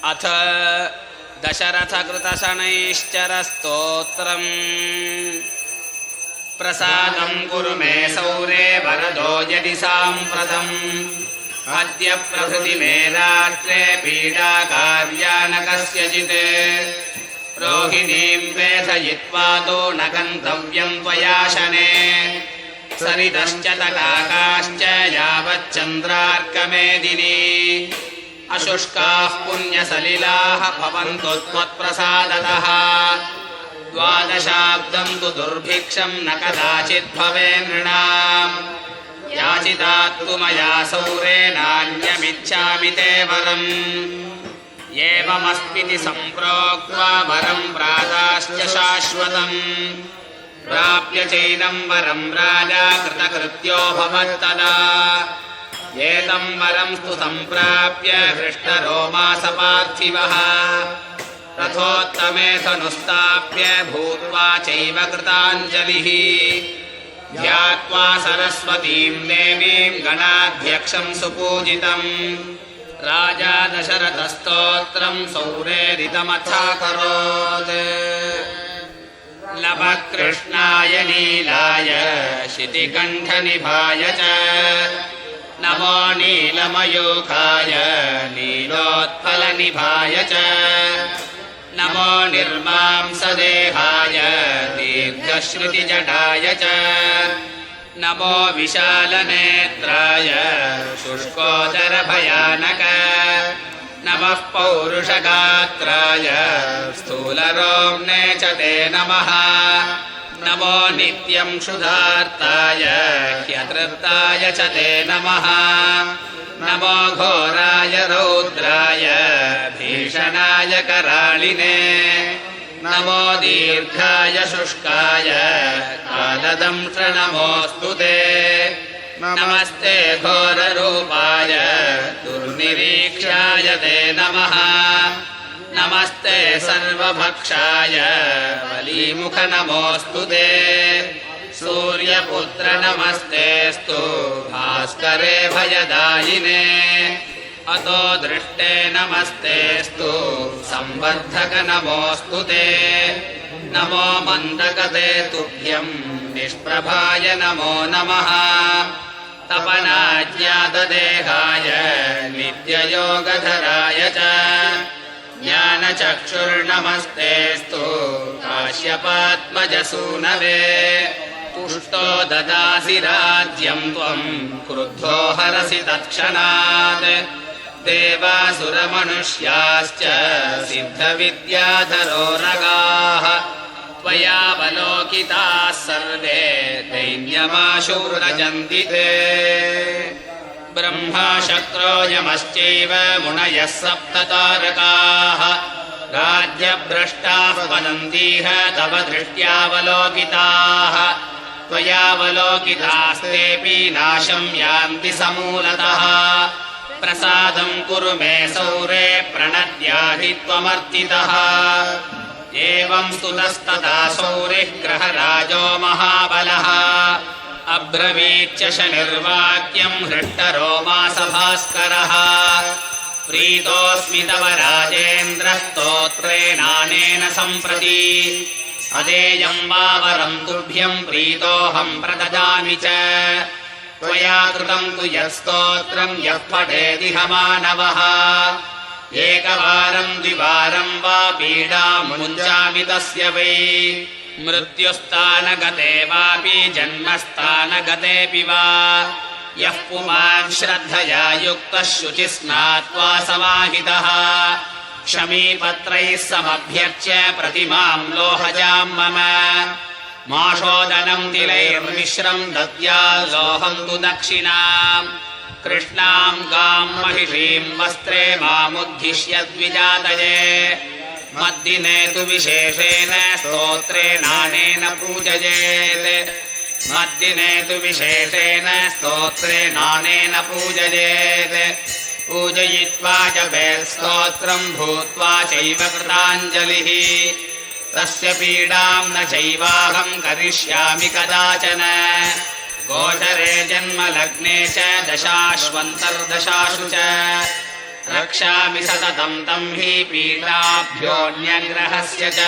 अथ दशरथकृतशनैश्चरस्तोत्रम् प्रसादं कुरु मे सौरे वरदो यदि साम्प्रतम् अद्य प्रभृति मे रात्रे पीडा कार्या न कस्यचित् रोहिणीं वेधयित्वादो न गन्तव्यं त्वया शने सरितश्च तटाकाश्च यावच्चन्द्रार्कमेदिनी अशुष्काः पुण्यसलिलाः भवन्तु त्वत्प्रसादतः द्वादशाब्दं तु दुर्भिक्षं न कदाचित् भवे नृणाम् याचितात्तु मया सौरे नान्यमिच्छामि ते वरम् एवमस्मिति सम्प्रोक्त्वा वरं प्रादाश्च शाश्वतम् प्राप्य चैनं वरं राजा कृतकृत्यो भवत्तदा एतं वरं स्तु सम्प्राप्य हृष्टरोमासपार्थिवः रथोत्तमेऽनुस्थाप्य भूत्वा चैव कृताञ्जलिः ध्यात्वा सरस्वतीं देवीं गणाध्यक्षं सुपूजितम् राजा दशरथस्तोत्रं सौरेरितमथाकरोत् नभकृष्णाय नीलाय शितिकण्ठनिभाय च नमो नीलमयूखाय नीलोत्पलनिभाय च नमो निर्मांसदेहाय दीर्घश्रुतिजटाय च नमो विशालनेत्राय शुष्कोदरभयानक नमः पौरुषगात्राय स्थूलरोम्णे च ते नमः नमो नित्यं क्षुधार्ताय ह्यतृप्ताय च ते नमः नमो घोराय रौद्राय भीषणाय कराळिने नमो दीर्घाय शुष्काय कालदंष्ट्र नमोऽस्तु ते नमस्ते घोररूपाय दुर्निरीक्षाय ते नमः नमस्ते सर्वभक्षाय बलीमुख नमोऽस्तु ते सूर्यपुत्र नमस्तेऽस्तु भास्करे भयदायिने अतो दृष्टे नमस्तेऽस्तु संवर्धक नमोऽस्तु ते नमो मन्दगते तुभ्यं निष्प्रभाय नमो नमः तपनाज्ञातदेहाय नित्ययोगधराय च ज्ञानचक्षुर्नमस्तेऽस्तु काश्यपात्मजसूनवे पुष्टो ददासि राज्यं त्वं क्रुद्धो हरसि तत्क्षणात् देवासुरमनुष्याश्च सिद्धविद्याधरो नगाः त्वयावलोकिताः सर्वे दैन्यमाशु ते ब्रह्मा शक्रो यमश्चैव मुनयः सप्ततारकाः राज्यभ्रष्टाः वदन्तीह तव दृष्ट्यावलोकिताः त्वयावलोकितास्तेऽपि नाशं यान्ति समूलतः प्रसादं कुरु मे सौरे प्रणद्याहि त्वमर्तितः एवं स्तुतस्तथा सौरिः ग्रहराजो महाबलः अब्रवीच्च शनिर्वाक्यं हृष्टरोमासभास्करः प्रीतोऽस्मि तव राजेन्द्र स्तोत्रेणानेन सम्प्रति अदेयं वा वरं तुभ्यं प्रीतोऽहं प्रददामि च त्वया कृतं तु यत्स्तोत्रं यः पठेदिह मानवः एकवारं द्विवारं वा पीडामुञ्चामि तस्य वै मृत्युस्थानगते वापि जन्मस्थानगतेऽपि वा यः पुमान् श्रद्धया युक्तः शुचिस्नात्वा समाहितः क्षमीपत्रैः समभ्यर्च्य प्रतिमां लोहजां मम माषोदनं तिलैर्मिश्रं दद्याल्लोहं तु दक्षिणाम् कृष्णां गां महिषीं वस्त्रे मामुद्दिश्य द्विजातये मद्दिने तु विशेषेण स्तोत्रेणानेन पूजयेत् मद्दिने तु विशेषेण स्तोत्रेणानेन पूजयेत् पूजयित्वा जपेत् स्तोत्रं भूत्वा चैव कृताञ्जलिः तस्य पीडां न चैवाहं करिष्यामि कदाचन गोचरे जन्मलग्ने च दशाश्वन्तर्दशासु च रक्षामि सततं तं हि पीडाभ्योऽन्यग्रहस्य च